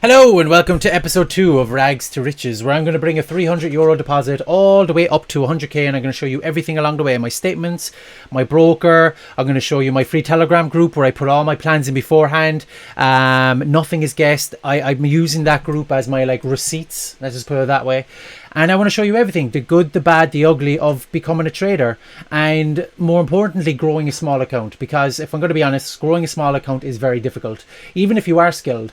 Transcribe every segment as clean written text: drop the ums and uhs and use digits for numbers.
Hello and welcome to episode 2 of Rags to Riches, where I'm going to bring a €300 deposit all the way up to 100k, and I'm going to show you everything along the way. My statements, my broker, I'm going to show you my free Telegram group where I put all my plans in beforehand. Nothing is guessed. I'm using that group as my receipts, let's just put it that way. And I want to show you everything, the good, the bad, the ugly of becoming a trader, and more importantly, growing a small account. Because if I'm going to be honest, growing a small account is very difficult, even if you are skilled.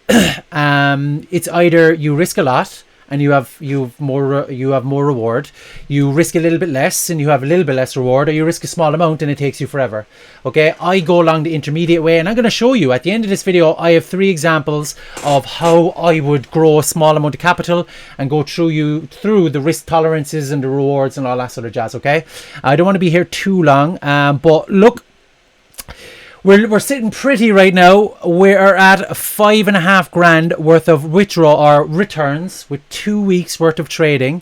It's either you risk a lot and you have more reward, you risk a little bit less and you have a little bit less reward, or you risk a small amount and it takes you forever. Okay, I go along the intermediate way, and I'm going to show you at the end of this video. I have 3 examples of how I would grow a small amount of capital and go through the risk tolerances and the rewards and all that sort of jazz. Okay, I don't want to be here too long, but look, We're sitting pretty right now. We're at 5.5 grand worth of withdrawal or returns with 2 weeks worth of trading,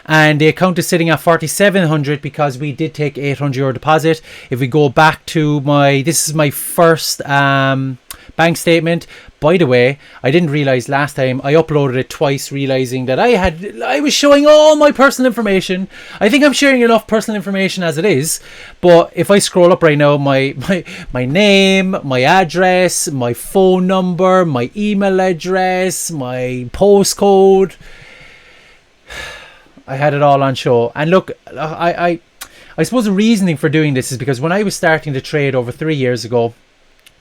and the account is sitting at 4,700 because we did take €800 deposit. If we go back to this is my first bank statement. By the way, I didn't realize last time I uploaded it twice, realizing that I was showing all my personal information. I think I'm sharing enough personal information as it is, but if I scroll up right now, my name, my address, my phone number, my email address, my postcode, I had it all on show. And look, I suppose the reasoning for doing this is because when I was starting to trade over 3 years ago,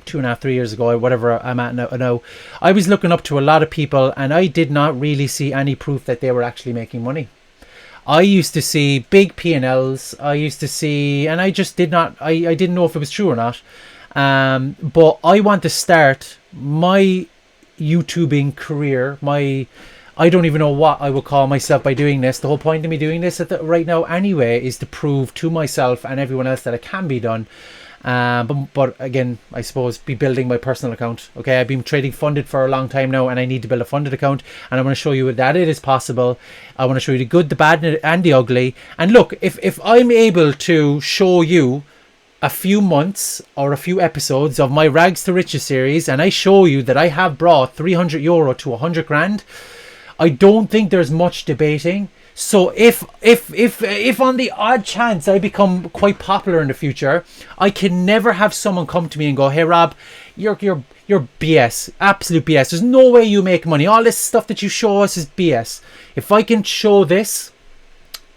2.5, 3 years ago, or whatever I'm at now, I was looking up to a lot of people, and I did not really see any proof that they were actually making money. I used to see big P&Ls. I used to see, and I just did not, I didn't know if it was true or not. But I want to start my YouTubing career, I don't even know what I would call myself by doing this. The whole point of me doing this right now anyway is to prove to myself and everyone else that it can be done. But again, I suppose be building my personal account. Okay, I've been trading funded for a long time now, and I need to build a funded account, and I want to show you that it is possible. I want to show you the good, the bad, and the ugly. And look, if I'm able to show you a few months or a few episodes of my Rags to Riches series, and I show you that I have brought €300 to 100 grand, I don't think there's much debating. So if on the odd chance I become quite popular in the future, I can never have someone come to me and go, "Hey Rob, you're BS, absolute BS. There's no way you make money. All this stuff that you show us is BS." If I can show this,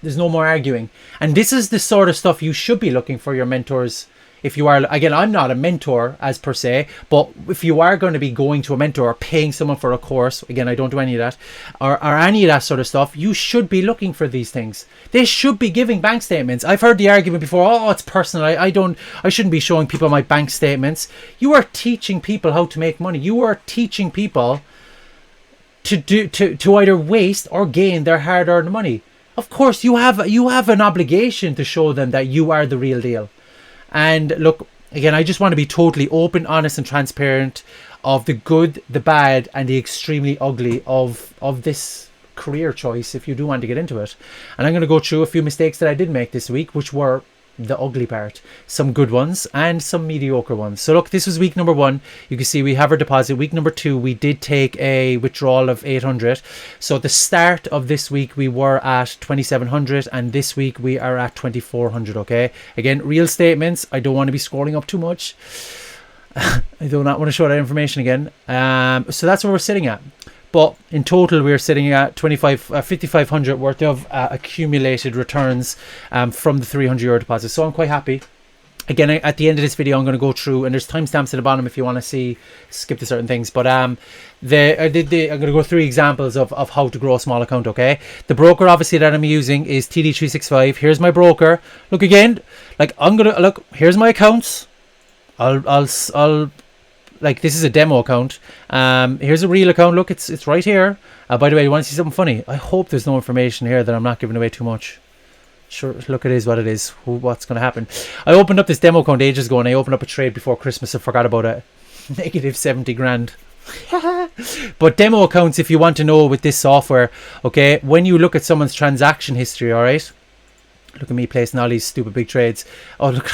there's no more arguing. And this is the sort of stuff you should be looking for your mentors. If you are, again, I'm not a mentor as per se, but if you are going to be going to a mentor or paying someone for a course, again, I don't do any of that, or any of that sort of stuff, you should be looking for these things. They should be giving bank statements. I've heard the argument before, "Oh, it's personal. I shouldn't be showing people my bank statements." You are teaching people how to make money. You are teaching people to either waste or gain their hard-earned money. Of course, you have an obligation to show them that you are the real deal. And look, again, I just want to be totally open, honest, and transparent of the good, the bad, and the extremely ugly of this career choice if you do want to get into it. And I'm going to go through a few mistakes that I did make this week, which were the ugly part. Some good ones and some mediocre ones. So look, this was week number 1. You can see we have our deposit. Week number 2, we did take a withdrawal of 800. So at the start of this week, we were at 2,700, and this week we are at 2,400. Okay, again, real statements. I don't want to be scrolling up too much. I do not want to show that information again. So that's where we're sitting at. But in total, we're sitting at 5,500 worth of accumulated returns from the €300 deposit. So I'm quite happy. Again, at the end of this video, I'm going to go through, and there's timestamps at the bottom if you want to skip to certain things. But I'm going to go through examples of how to grow a small account. Okay, the broker obviously that I'm using is TD365. Here's my broker. Look again, here's my accounts. I'll this is a demo account. Here's a real account. Look, it's right here. By the way, you want to see something funny? I hope there's no information here that I'm not giving away too much. Sure, look, it is what it is. What's going to happen? I opened up this demo account ages ago, and I opened up a trade before Christmas. I forgot about it. Negative 70 grand. But demo accounts, if you want to know with this software, okay, when you look at someone's transaction history, all right, look at me placing all these stupid big trades. Oh, look.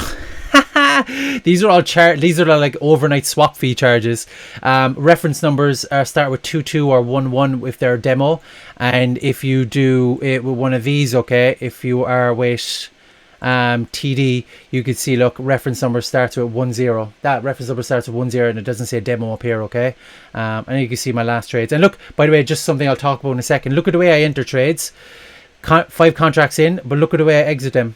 These are all these are like overnight swap fee charges. Reference numbers start with 22 or 11 if they're a demo, and if you do it with one of these, okay, if you are with TD, you can see, look, reference number starts with 10. That reference number starts with 10, and it doesn't say demo up here, okay. And you can see my last trades. And look, by the way, just something I'll talk about in a second. Look at the way I enter trades. 5 contracts in, but look at the way I exit them,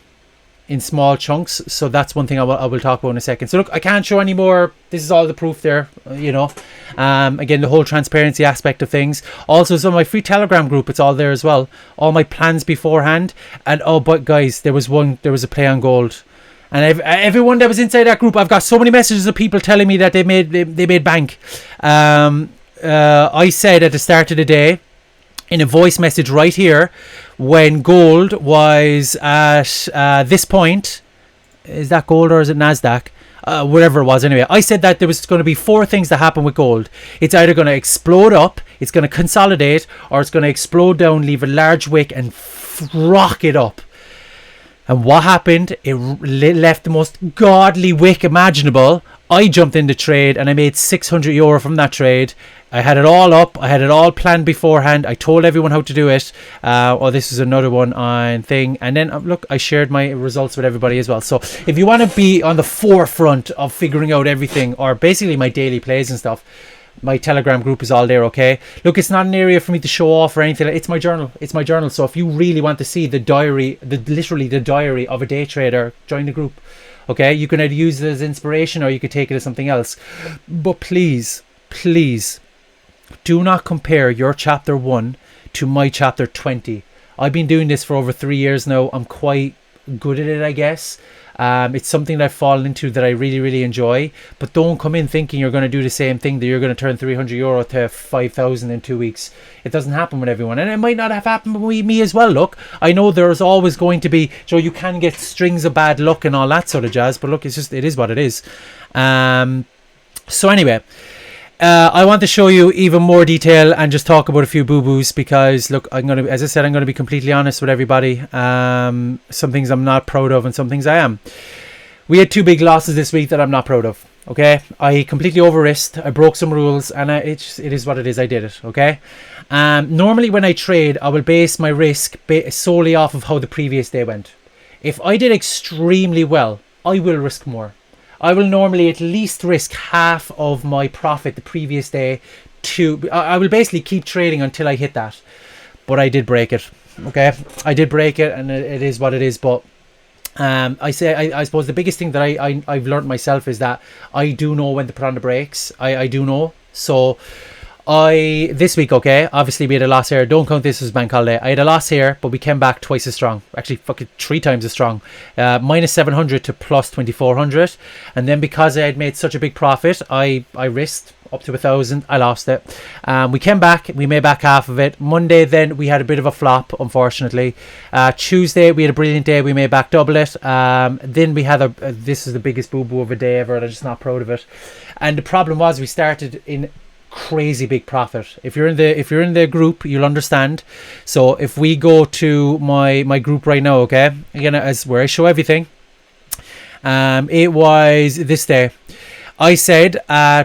in small chunks. So that's one thing I will talk about in a second. So look, I can't show any more. This is all the proof there, you know. Again, the whole transparency aspect of things. Also, so my free Telegram group, it's all there as well. All my plans beforehand. And oh, but guys, there was a play on gold, and everyone that was inside that group, I've got so many messages of people telling me that they made bank. I said at the start of the day, in a voice message right here, when gold was at this point, is that gold or is it NASDAQ? Whatever it was, anyway, I said that there was going to be 4 things that happen with gold. It's either going to explode up, it's going to consolidate, or it's going to explode down, leave a large wick, and rocket up. And what happened? It left the most godly wick imaginable. I jumped in the trade and I made €600 from that trade. I had it all up. I had it all planned beforehand. I told everyone how to do it. This is another one on thing. And then look, I shared my results with everybody as well. So if you want to be on the forefront of figuring out everything, or basically my daily plays and stuff, my Telegram group is all there, okay? Look, it's not an area for me to show off or anything. It's my journal. It's my journal. So if you really want to see the diary, literally the diary of a day trader, join the group. Okay? You can either use it as inspiration or you could take it as something else. But please, please, do not compare your chapter 1 to my chapter 20. I've been doing this for over 3 years now. I'm quite good at it, I guess. It's something that I've fallen into that I really, really enjoy. But don't come in thinking you're going to do the same thing, that you're going to turn €300 to 5,000 in 2 weeks. It doesn't happen with everyone, and it might not have happened with me as well. Look, I know there's always going to be, so you can get strings of bad luck and all that sort of jazz, but look, it is what it is. So anyway, I want to show you even more detail and just talk about a few boo-boos, because look, as I said, I'm going to be completely honest with everybody. Some things I'm not proud of and some things I am. We had 2 big losses this week that I'm not proud of. Okay, I completely over-risked. I broke some rules, and it is what it is. I did it. Okay. Normally when I trade, I will base my risk solely off of how the previous day went. If I did extremely well, I will risk more. I will normally at least risk half of my profit the previous day. I will basically keep trading until I hit that. But I did break it. Okay, I did break it, and it is what it is. But I suppose the biggest thing that I've learned myself is that I do know when to put on the brakes. I do know. So this week, okay, obviously we had a loss here. Don't count this as bank holiday. I had a loss here, but we came back twice as strong. Actually, fucking 3 times as strong. Minus 700 to plus 2,400. And then because I had made such a big profit, I risked up to 1,000. I lost it. We came back. We made back half of it. Monday, then we had a bit of a flop, unfortunately. Tuesday, we had a brilliant day. We made back double it. Then we had this is the biggest boo-boo of a day ever, and I'm just not proud of it. And the problem was we started in crazy big profit. If you're in the group, you'll understand. So if we go to my group right now, okay, again, as where I show everything, it was this day. I said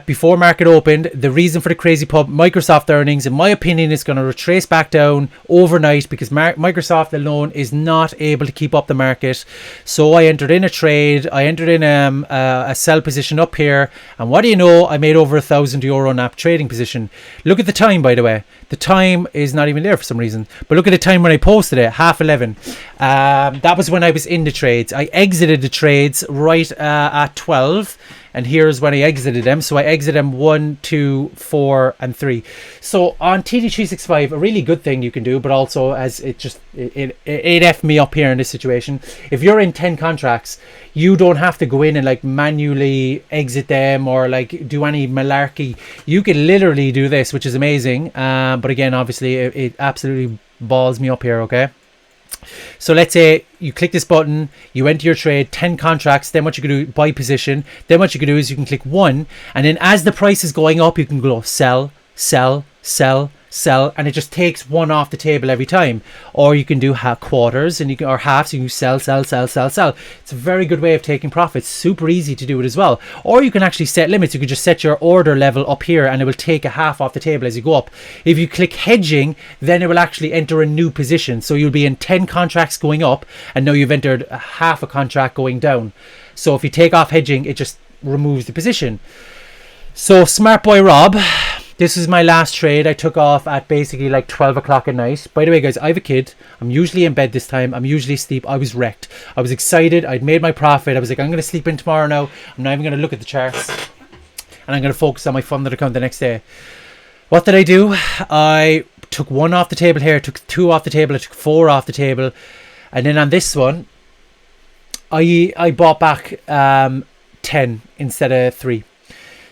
before market opened, the reason for the crazy pump, Microsoft earnings, in my opinion, is going to retrace back down overnight because Microsoft alone is not able to keep up the market. So I entered in a trade. I entered in a sell position up here, and what do you know? I made over €1,000 in that trading position. Look at the time, by the way. The time is not even there for some reason. But look at the time when I posted it, 11:30. That was when I was in the trades. I exited the trades right at 12. And here's when I exited them. So I exited them 1, 2, 4, and 3. So on TD365, a really good thing you can do, but also as it F me up here in this situation. If you're in 10 contracts, you don't have to go in and like manually exit them or like do any malarkey. You can literally do this, which is amazing. But again, obviously, it absolutely balls me up here. Okay. So let's say you click this button, you enter your trade, 10 contracts, then what you can do, buy position. Then what you can do is you can click 1, and then as the price is going up, you can go sell, sell, sell, sell, and it just takes one off the table every time. Or you can do quarters, and you can, or halves, you can sell. It's a very good way of taking profits. Super easy to do it as well. Or you can actually set limits. You can just set your order level up here, and it will take a half off the table as you go up. If you click hedging, then it will actually enter a new position. So you'll be in 10 contracts going up, and now you've entered half a contract going down. So if you take off hedging, it just removes the position. So smart boy Rob, this is my last trade. I took off at basically like 12 o'clock at night. By the way, guys, I have a kid. I'm usually in bed this time. I'm usually asleep. I was wrecked. I was excited. I'd made my profit. I was like, I'm going to sleep in tomorrow now. I'm not even going to look at the charts. And I'm going to focus on my funded account the next day. What did I do? I took 1 off the table here. Took 2 off the table. I took 4 off the table. And then on this one, I bought back 10 instead of 3.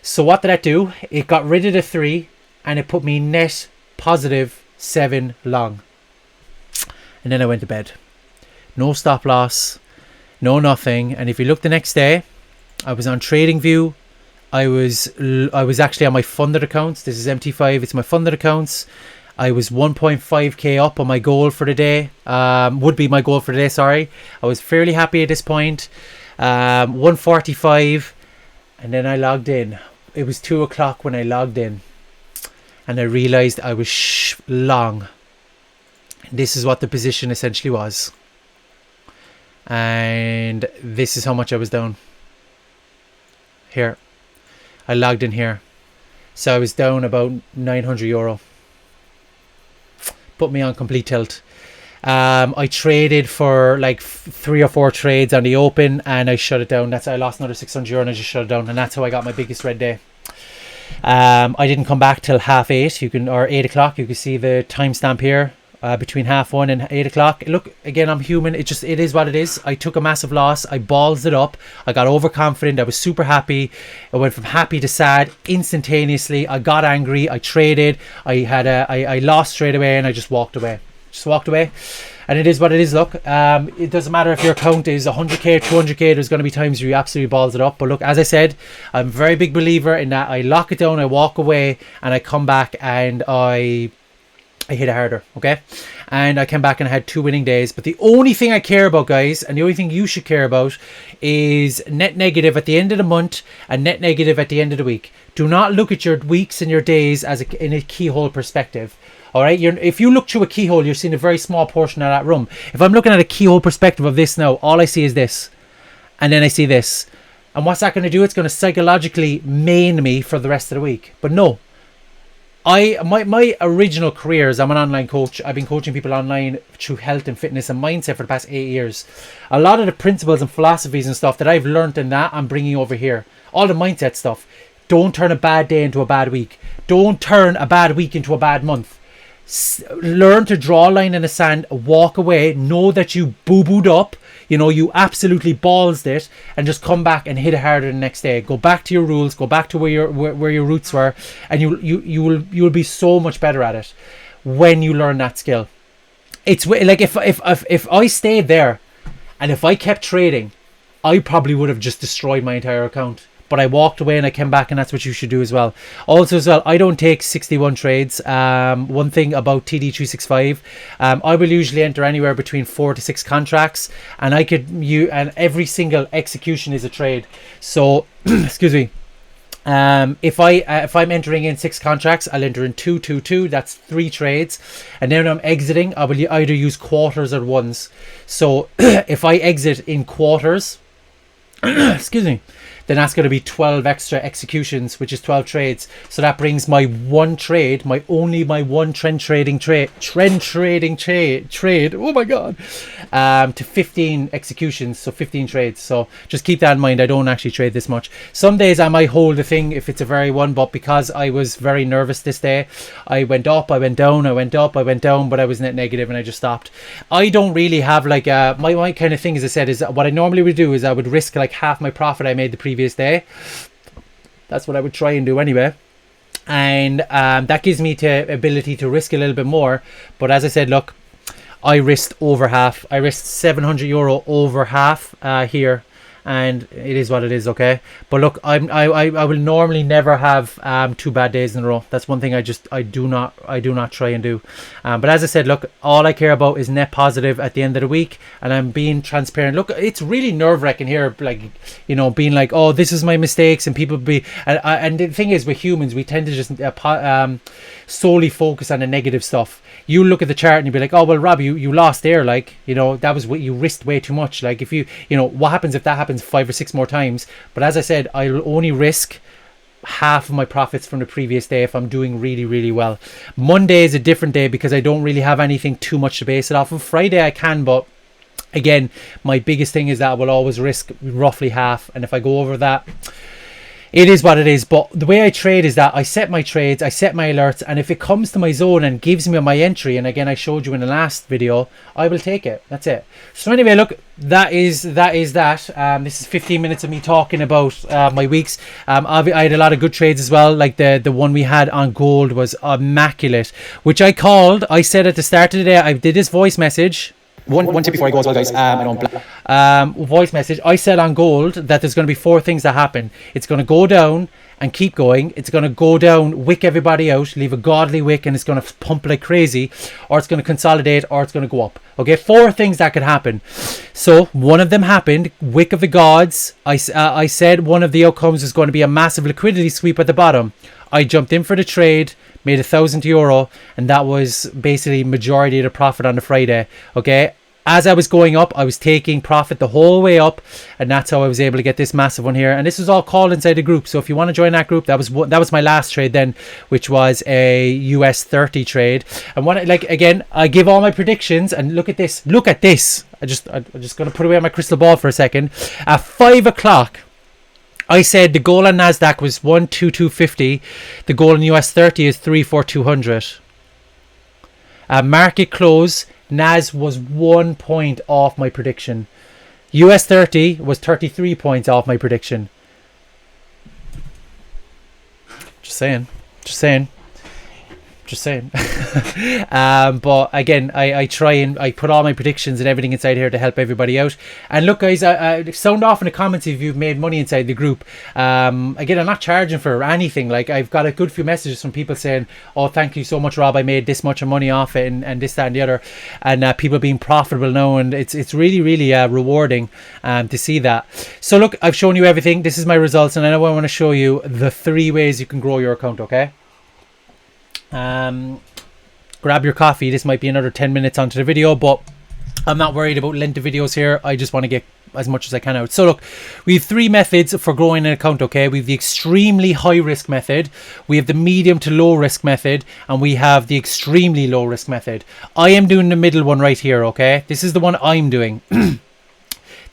So what did that do? It got rid of the 3 and it put me net positive 7 long. And then I went to bed. No stop loss, no nothing. And if you look the next day, I was on TradingView. I was actually on my funded accounts. This is MT5. It's my funded accounts. I was 1.5k up on my goal for the day. Would be my goal for the day, sorry. I was fairly happy at this point. 145. And then I logged in. It was 2 o'clock when I logged in. And I realized I was long. This is what the position essentially was. And this is how much I was down. Here. I logged in here. So I was down about €900. Put me on complete tilt. I traded for like 3 or 4 trades on the open, and I shut it down. I lost another €600 and I just shut it down, and that's how I got my biggest red day. I didn't come back till 8:30. Or 8 o'clock. You can see the timestamp here. Between 1:30 and 8 o'clock. Look, again, I'm human. It is what it is. I took a massive loss. I ballsed it up. I got overconfident. I was super happy. I went from happy to sad instantaneously. I got angry. I traded. I lost straight away, and I just walked away. And it is what it is. Look, it doesn't matter if your account is 100k, 200k. There's going to be times where you absolutely balls it up. But look, as I said, I'm a very big believer in that. I lock it down, I walk away, and I come back and I hit it harder, okay? And I came back and I had 2 winning days. But the only thing I care about, guys, and the only thing you should care about, is net negative at the end of the month and net negative at the end of the week. Do not look at your weeks and your days as in a keyhole perspective. All right, if you look through a keyhole, you're seeing a very small portion of that room. If I'm looking at a keyhole perspective of this now, all I see is this, and then I see this. And what's that going to do? It's going to psychologically maim me for the rest of the week. But no, my original career is I'm an online coach. I've been coaching people online through health and fitness and mindset for the past 8 years. A lot of the principles and philosophies and stuff that I've learned in that, I'm bringing over here. All the mindset stuff. Don't turn a bad day into a bad week. Don't turn a bad week into a bad month. Learn to draw a line in the sand, walk away, know that you boo-booed up, you absolutely ballsed it, and just come back and hit it harder the next day. Go back to your rules, go back to where your roots were, and you will be so much better at it when you learn that skill. It's like if I stayed there and if I kept trading, I probably would have just destroyed my entire account. But I walked away and I came back, and that's what you should do as well. Also as well, I don't take 61 trades. One thing about TD365, I will usually enter anywhere between 4 to 6 contracts, and and every single execution is a trade. So, excuse me. If I'm entering in 6 contracts, I'll enter in 2, 2, 2. That's 3 trades, and then when I'm exiting, I will either use quarters or ones. So if I exit in quarters, excuse me, then that's going to be 12 extra executions, which is 12 trades. So that brings my one trade, my one trend trading trade, oh my god, to 15 executions, so 15 trades. So just keep that in mind. I don't actually trade this much. Some days I might hold a thing if it's a very one, but because I was very nervous this day, I went up, I went down, I went up, I went down, but I was net negative and I just stopped. I don't really have like my kind of thing, as I said, is what I normally would do is I would risk like half my profit I made the previous day. That's what I would try and do anyway, and that gives me the ability to risk a little bit more. But as I said, look, I risked over half. I risked €700 over half here, and it is what it is, okay? But look, I will normally never have 2 bad days in a row. That's one thing I do not try and do. But as I said, look, all I care about is net positive at the end of the week, and I'm being transparent. Look, it's really nerve-wracking here, like, you know, being like, oh, this is my mistakes, and people be, and the thing is, with humans, we tend to just solely focus on the negative stuff. You look at the chart and you be like, oh, well, Rob, you lost there, like, you know, that was what you risked way too much. Like, if you know, what happens if that happens 5 or 6 more times? But as I said, I'll only risk half of my profits from the previous day if I'm doing really, really well. Monday is a different day because I don't really have anything too much to base it off of. Friday I can, but again, my biggest thing is that I will always risk roughly half, and if I go over that, it is what it is. But the way I trade is that I set my trades, I set my alerts, and if it comes to my zone and gives me my entry, and again I showed you in the last video, I will take it. That's it. So anyway, look, that is that. This is 15 minutes of me talking about my weeks. I had a lot of good trades as well. Like the one we had on gold was immaculate, which I said at the start of the day, I did this voice message. One tip before I go as well, guys. Voice message. I said on gold that there's going to be 4 things that happen. It's going to go down and keep going. It's going to go down, wick everybody out, leave a godly wick, and it's going to pump like crazy, or it's going to consolidate, or it's going to go up. Okay, 4 things that could happen. So one of them happened. Wick of the gods. I said one of the outcomes is going to be a massive liquidity sweep at the bottom. I jumped in for the trade, made €1,000, and that was basically majority of the profit on the Friday. Okay, as I was going up, I was taking profit the whole way up, and that's how I was able to get this massive one here. And this was all called inside the group, so if you want to join that group, that was my last trade then, which was a US 30 trade. And when again, I give all my predictions, and look at this. I'm just going to put away my crystal ball for a second. At 5 o'clock, I said the goal on NASDAQ was 12250. The goal in US 30 is 34200. Market close, NAS was 1 point off my prediction. US 30 was 33 points off my prediction. Just saying. But again, I try and I put all my predictions and everything inside here to help everybody out. And look, guys, sound off in the comments if you've made money inside the group. Again, I'm not charging for anything. Like, I've got a good few messages from people saying, oh, thank you so much, Rob, I made this much money off it, and this, that and the other, and people being profitable now, and it's really, really rewarding to see that. So look, I've shown you everything. This is my results, and I know I want to show you the 3 ways you can grow your account. Okay, grab your coffee. This might be another 10 minutes onto the video, but I'm not worried about length of videos here. I just want to get as much as I can out. So look, we have 3 methods for growing an account. Okay, we have the extremely high risk method, we have the medium to low risk method, and we have the extremely low risk method. I am doing the middle one right here. Okay, this is the one I'm doing.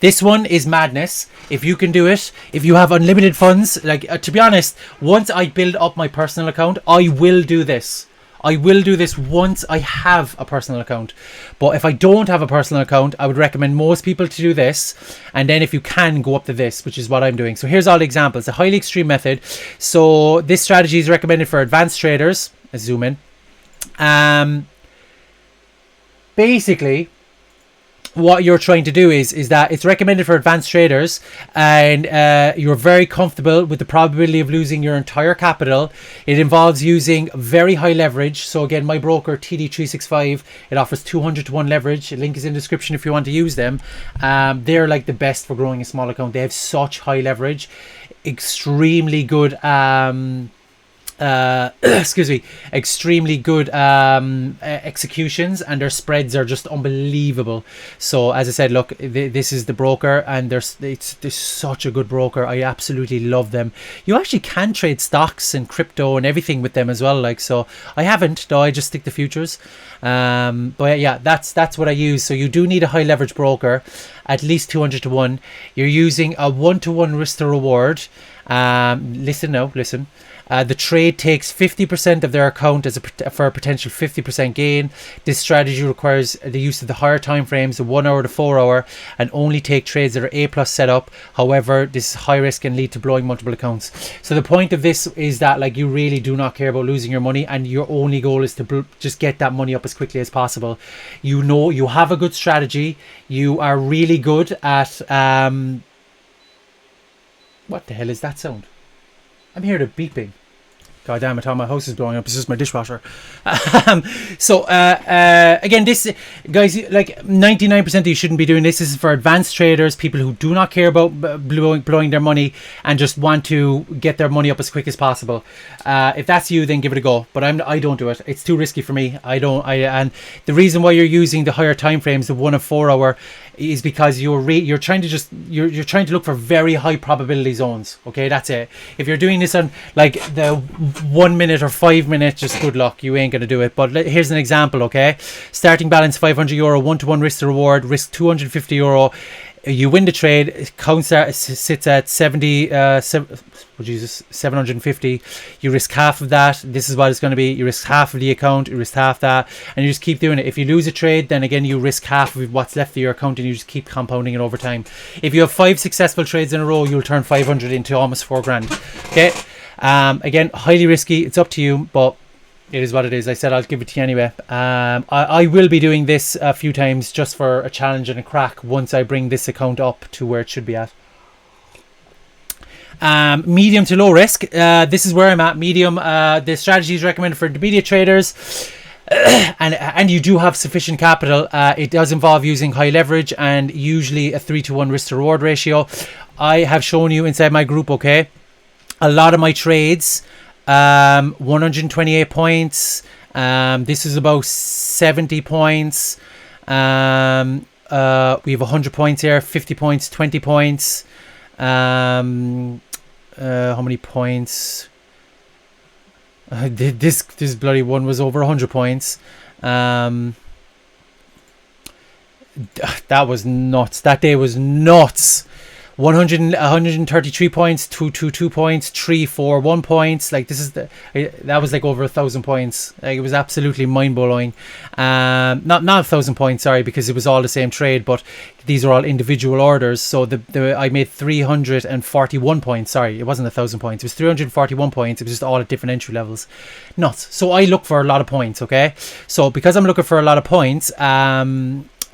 This one is madness. If you can do it, if you have unlimited funds, like to be honest, once I build up my personal account, I will do this. I will do this once I have a personal account. But if I don't have a personal account, I would recommend most people to do this. And then if you can, go up to this, which is what I'm doing. So here's all the examples. A highly extreme method. So this strategy is recommended for advanced traders. Let's zoom in. Basically, what you're trying to do is that it's recommended for advanced traders, and you're very comfortable with the probability of losing your entire capital. It involves using very high leverage. So again, my broker TD365, it offers 200 to 1 leverage. The link is in the description if you want to use them. They're like the best for growing a small account. They have such high leverage, extremely good extremely good executions, and their spreads are just unbelievable. So as I said, look, this is the broker, and they're such a good broker. I absolutely love them. You actually can trade stocks and crypto and everything with them as well. Like, so I haven't, though. I just stick to futures. But yeah, that's what I use. So you do need a high leverage broker, at least 200 to 1. You're using a 1-to-1 risk to reward. Listen. The trade takes 50% of their account for a potential 50% gain. This strategy requires the use of the higher time frames, the 1 hour to 4 hour, and only take trades that are A+ setup. However, this is high risk and lead to blowing multiple accounts. So the point of this is that, like, you really do not care about losing your money, and your only goal is to just get that money up as quickly as possible. You know, you have a good strategy. You are really good at What the hell is that sound? I'm hearing a beeping. God damn it, how my house is blowing up. It's just my dishwasher. Again, this, guys, like 99% of you shouldn't be doing this. This is for advanced traders, people who do not care about blowing their money and just want to get their money up as quick as possible. If that's you, then give it a go. But I don't do it. It's too risky for me. And the reason why you're using the higher time frames, the 1 and 4 hour, is because you're trying to look for very high probability zones. Okay, that's it. If you're doing this on like the 1 minute or 5 minutes, just good luck, you ain't gonna do it. But here's an example. Okay, starting balance €500, 1-to-1 risk to reward, risk €250. You win the trade. It sits at 750. You risk half of that. This is what it's going to be. You risk half of the account. You risk half that, and you just keep doing it. If you lose a trade, then again you risk half of what's left of your account, and you just keep compounding it over time. If you have 5 successful trades in a row, you'll turn 500 into almost $4,000. Okay. Again, highly risky. It's up to you, but it is what it is. I said I'll give it to you anyway. I will be doing this a few times just for a challenge and a crack once I bring this account up to where it should be at. Medium to low risk. This is where I'm at. Medium. The strategy is recommended for intermediate traders. And you do have sufficient capital. It does involve using high leverage and usually a 3-to-1 risk to reward ratio. I have shown you inside my group, okay, a lot of my trades, 128 points. This is about 70 points. We have 100 points here, 50 points, 20 points. How many points? This bloody one was over 100 points. That was nuts. That day was nuts. 133 points, 222 points, 341 points. Like that was like over 1,000 points. Like it was absolutely mind blowing. Not 1,000 points, sorry, because it was all the same trade, but these are all individual orders. So I made 341 points. Sorry, it wasn't 1,000 points. It was 341 points. It was just all at different entry levels. Nuts. So I look for a lot of points. Okay. So because I'm looking for a lot of points,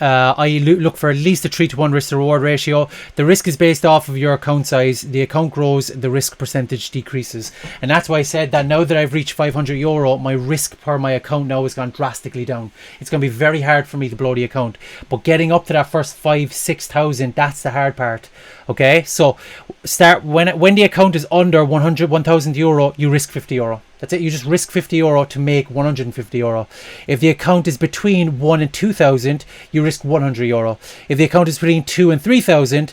I look for at least a 3-to-1 risk to reward ratio. The risk is based off of your account size. The account grows, the risk percentage decreases, and that's why I said that now that I've reached €500, my risk per my account now has gone drastically down. It's going to be very hard for me to blow the account, but getting up to that first 5,000-6,000, that's the hard part. Okay, so start when the account is under €1,000, you risk €50. That's it. You just risk €50 to make €150. If the account is between 1 and 2,000, you risk €100. If the account is between 2 and 3,000,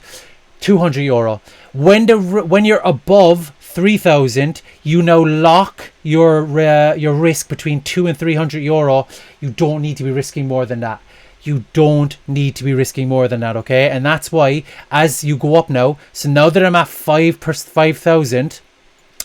€200. When you're above 3,000, you now lock your risk between 2 and €300. You don't need to be risking more than that. You don't need to be risking more than that, okay? And that's why as you go up now, so now that I'm at 5,000,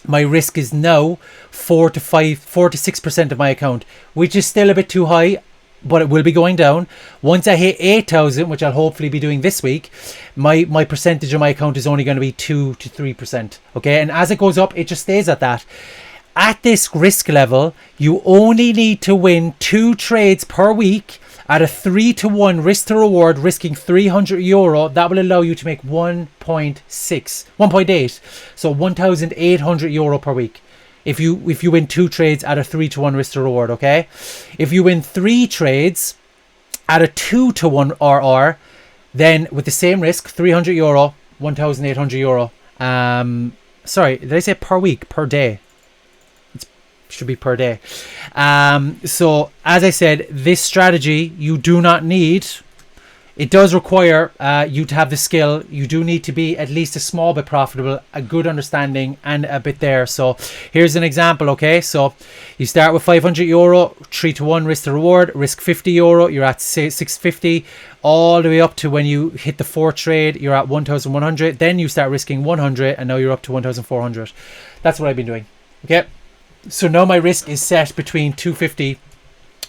my risk is now 4 to 6% of my account, which is still a bit too high, but it will be going down. Once I hit 8,000, which I'll hopefully be doing this week, my percentage of my account is only going to be 2 to 3%. Okay, and as it goes up, it just stays at that. At this risk level, you only need to win 2 trades per week at a 3-to-1 risk to reward, risking €300. That will allow you to make 1.8, so €1,800 per week. If you win 2 trades at a 3-to-1 risk to reward, okay? If you win 3 trades at a 2-to-1 RR, then with the same risk, €300, €1,800. Sorry, did I say per week? Per day? Should be per day. So as I said, this strategy you do not need. It does require you to have the skill. You do need to be at least a small bit profitable, a good understanding, and a bit there. So here's an example. Okay, so you start with €500, 3-to-1 risk to reward, risk €50. You're at 650, all the way up to when you hit the 4th trade, you're at 1,100. Then you start risking 100, and now you're up to 1,400. That's what I've been doing. Okay. So now my risk is set between 250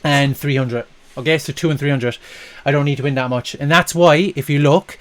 and 300. Okay, so 2 and 300. I don't need to win that much. And that's why, if you look,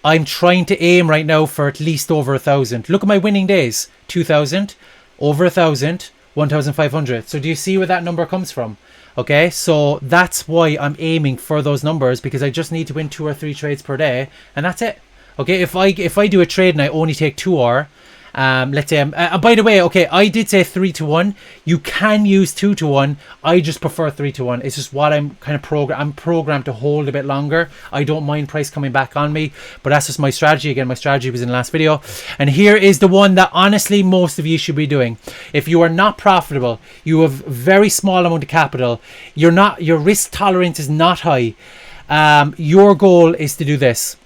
I'm trying to aim right now for at least over 1,000. Look at my winning days. 2,000, over 1,000, 1,500. So do you see where that number comes from? Okay, so that's why I'm aiming for those numbers, because I just need to win 2 or 3 trades per day, and that's it. Okay, if I do a trade and I only take 2 hour, let's say, by the way, okay, I did say 3-1. You can use 2-1. I just prefer 3-1. It's just what I'm kind of I'm programmed to hold a bit longer. I don't mind price coming back on me, but that's just my strategy. Again, my strategy was in the last video. And here is the one that honestly most of you should be doing. If you are not profitable, you have very small amount of capital, your risk tolerance is not high, your goal is to do this.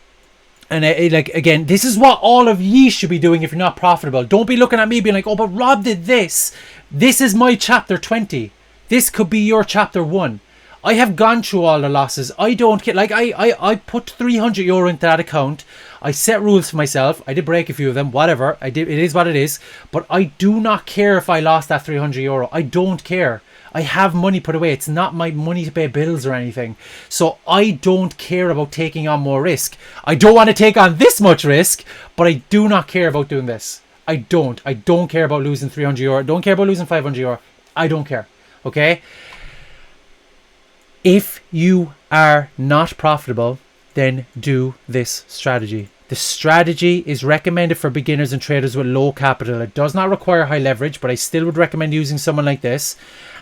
And like, again, this is what all of ye should be doing if you're not profitable. Don't be looking at me being like, oh, but Rob did this. This is my chapter 20. This could be your chapter 1. I have gone through all the losses. I don't care. Like, I put 300 euro into that account. I set rules for myself. I did break a few of them. Whatever. I did. It is what it is. But I do not care if I lost that 300 euro. I don't care. I have money put away. It's not my money to pay bills or anything. So I don't care about taking on more risk. I don't want to take on this much risk, but I do not care about doing this. I don't care about losing 300 euro. I don't care about losing 500 euro. I don't care. Okay? If you are not profitable, then do this strategy. The strategy is recommended for beginners and traders with low capital. It does not require high leverage, but I still would recommend using someone like this.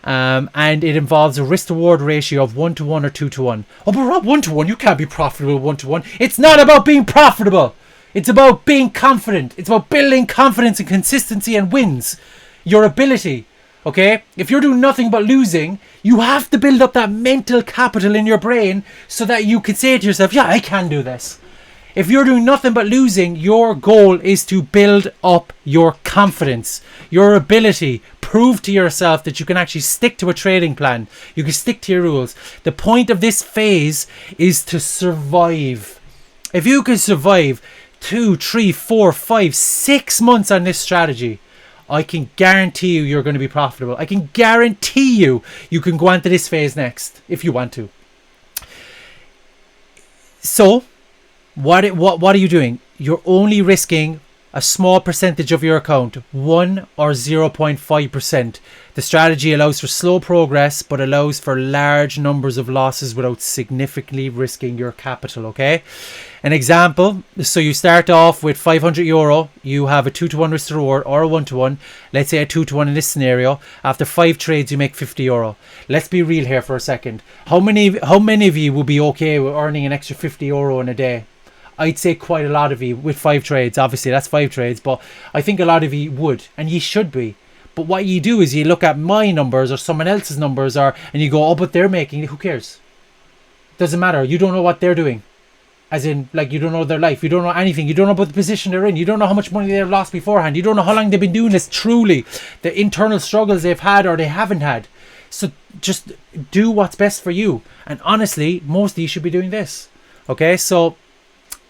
And it involves a risk-to-reward ratio of 1-to-1 or 2-to-1. Oh, but Rob, 1-to-1, you can't be profitable 1-to-1. It's not about being profitable. It's about being confident. It's about building confidence and consistency and wins. Your ability. Okay? If you're doing nothing but losing, you have to build up that mental capital in your brain so that you can say to yourself, yeah, I can do this. If you're doing nothing but losing, your goal is to build up your confidence, your ability, prove to yourself that you can actually stick to a trading plan. You can stick to your rules. The point of this phase is to survive. If you can survive 2, 3, 4, 5, 6 months on this strategy, I can guarantee you're going to be profitable. I can guarantee you can go on to this phase next if you want to. So, what are you doing? You're only risking a small percentage of your account, 1 or 0.5%. The strategy allows for slow progress, but allows for large numbers of losses without significantly risking your capital, okay? An example, so you start off with 500 euro, you have a 2-to-1 risk to reward or a 1-to-1, let's say a 2-to-1 in this scenario. After 5 trades, you make 50 euro. Let's be real here for a second. How many of you will be okay with earning an extra 50 euro in a day? I'd say quite a lot of you with 5 trades. Obviously, that's 5 trades, but I think a lot of you would, and you should be. But what you do is you look at my numbers or someone else's numbers, and you go, oh, but they're making, who cares? Doesn't matter. You don't know what they're doing. As in, like, you don't know their life. You don't know anything. You don't know about the position they're in. You don't know how much money they've lost beforehand. You don't know how long they've been doing this truly. The internal struggles they've had or they haven't had. So just do what's best for you. And honestly, most of you should be doing this. Okay, so...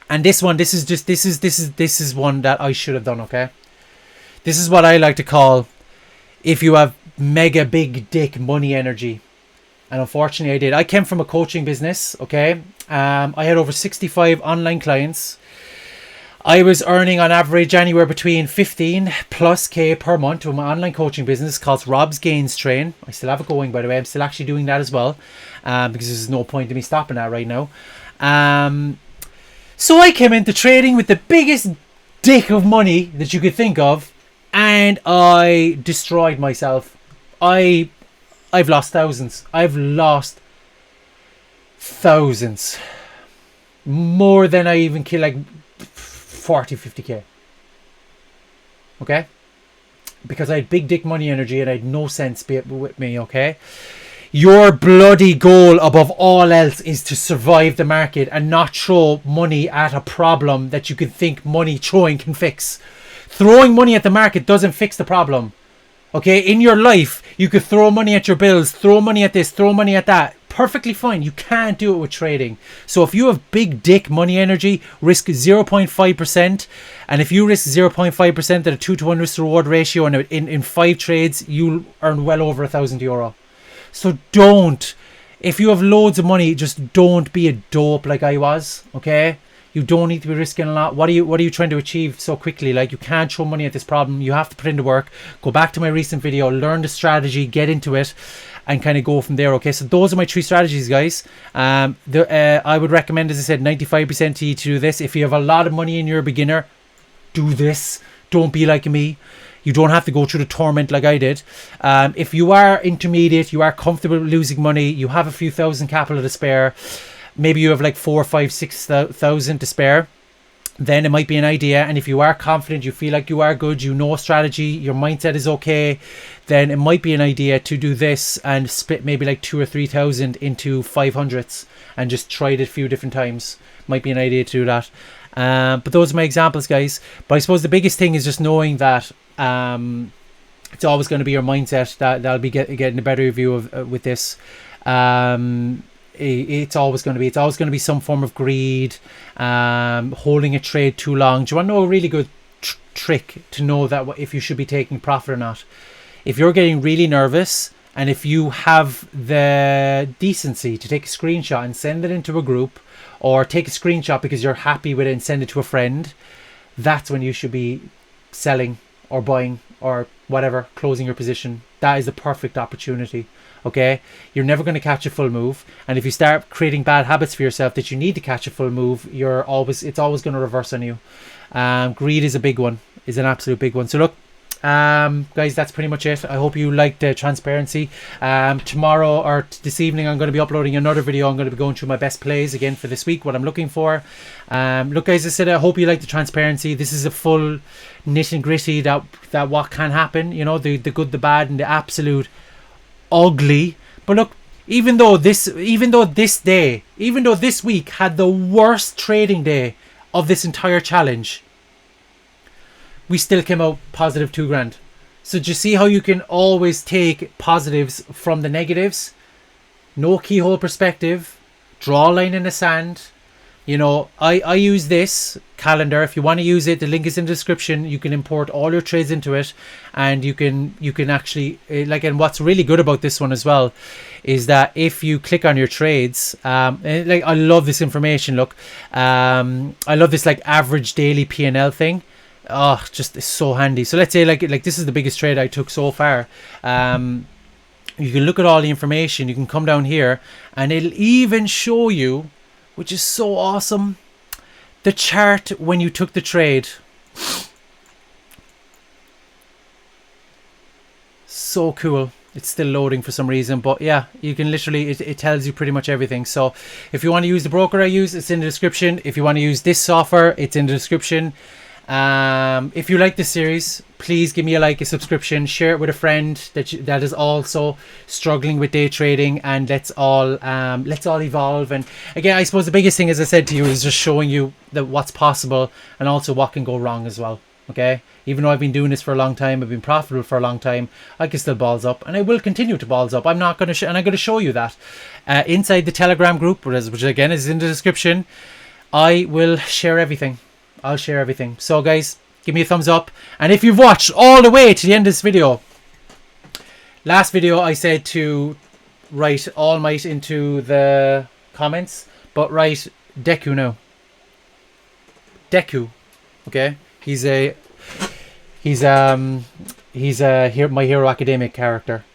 And this one, this is one that I should have done, okay? This is what I like to call, if you have mega big dick money energy. And unfortunately I did. I came from a coaching business, okay? I had over 65 online clients. I was earning on average anywhere between 15 plus K per month with my online coaching business called Rob's Gains Train. I still have it going, by the way. I'm still actually doing that as well. Because there's no point in me stopping that right now. So I came into trading with the biggest dick of money that you could think of, and I destroyed myself. I've lost thousands. I've lost thousands. More than I even killed, like 40, 50k. Okay? Because I had big dick money energy and I had no sense with me, okay? Your bloody goal above all else is to survive the market and not throw money at a problem that you can think money throwing can fix. Throwing money at the market doesn't fix the problem. Okay, in your life, you could throw money at your bills, throw money at this, throw money at that. Perfectly fine. You can't do it with trading. So if you have big dick money energy, risk 0.5%. And if you risk 0.5% at a 2-to-1 risk to reward ratio and in 5 trades, you'll earn well over €1,000. So don't. If you have loads of money, just don't be a dope like I was, okay? You don't need to be risking a lot. What are you trying to achieve so quickly? Like, you can't throw money at this problem. You have to put in the work. Go back to my recent video, learn the strategy, get into it, and kind of go from there. Okay, so those are my 3 strategies, guys. I would recommend, as I said, 95% to do this. If you have a lot of money and you're a beginner, do this. Don't be like me. You don't have to go through the torment like I did. If you are intermediate, you are comfortable with losing money, you have a few thousand capital to spare, maybe you have like 4, 5, 6,000 to spare, then it might be an idea. And if you are confident, you feel like you are good, you know strategy, your mindset is okay, then it might be an idea to do this and split maybe like 2 or 3,000 into 500s and just try it a few different times. Might be an idea to do that. But those are my examples, guys. But I suppose the biggest thing is just knowing that it's always going to be your mindset that'll be getting a better view of with this. It's always going to be some form of greed, holding a trade too long. Do you want to know a really good trick to know that if you should be taking profit or not? If you're getting really nervous, and if you have the decency to take a screenshot and send it into a group, or take a screenshot because you're happy with it and send it to a friend, that's when you should be selling or buying or whatever, closing your position. That is the perfect opportunity. Okay, you're never going to catch a full move, and if you start creating bad habits for yourself that you need to catch a full move, it's always going to reverse on you. Greed is a big one, is an absolute big one. So look, guys, that's pretty much it. I hope you liked the transparency. Tomorrow or this evening I'm going to be uploading another video. I'm going to be going through my best plays again for this week, what I'm looking for. Look, guys, I said I hope you like the transparency. This is a full nit and gritty that what can happen, you know, the good, the bad, and the absolute ugly. But look, even though this week had the worst trading day of this entire challenge, we still came out positive 2 grand. So do you see how you can always take positives from the negatives? No keyhole perspective, draw a line in the sand. You know, I use this calendar. If you want to use it, the link is in the description. You can import all your trades into it, and you can actually and what's really good about this one as well is that if you click on your trades, I love this information. Look, I love this like average daily P&L thing. Oh, just it's so handy. So let's say like this is the biggest trade I took so far. You can look at all the information. You can come down here, and it'll even show you, which is so awesome, the chart when you took the trade. So cool. It's still loading for some reason, but yeah, you can literally, it tells you pretty much everything. So if you want to use the broker I use, it's in the description. If you want to use this software, it's in the description. If you like this series, please give me a like, a subscription, share it with a friend that is also struggling with day trading, and let's all evolve. And again, I suppose the biggest thing, as I said to you, is just showing you that what's possible and also what can go wrong as well. Okay, even though I've been doing this for a long time, I've been profitable for a long time, I can still balls up, and I will continue to balls up. I'm not going to and I'm going to show you that inside the Telegram group, which again is in the description. I will share everything. I'll share everything. So guys, give me a thumbs up. And if you've watched all the way to the end of this video, last video I said to write All Might into the comments, but write Deku now. Deku. Okay? He's My Hero Academia character.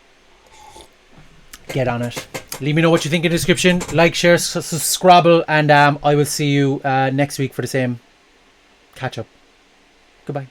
Get on it. Leave me know what you think in the description. Like, share, subscribe, and I will see you next week for the same catch up. Goodbye.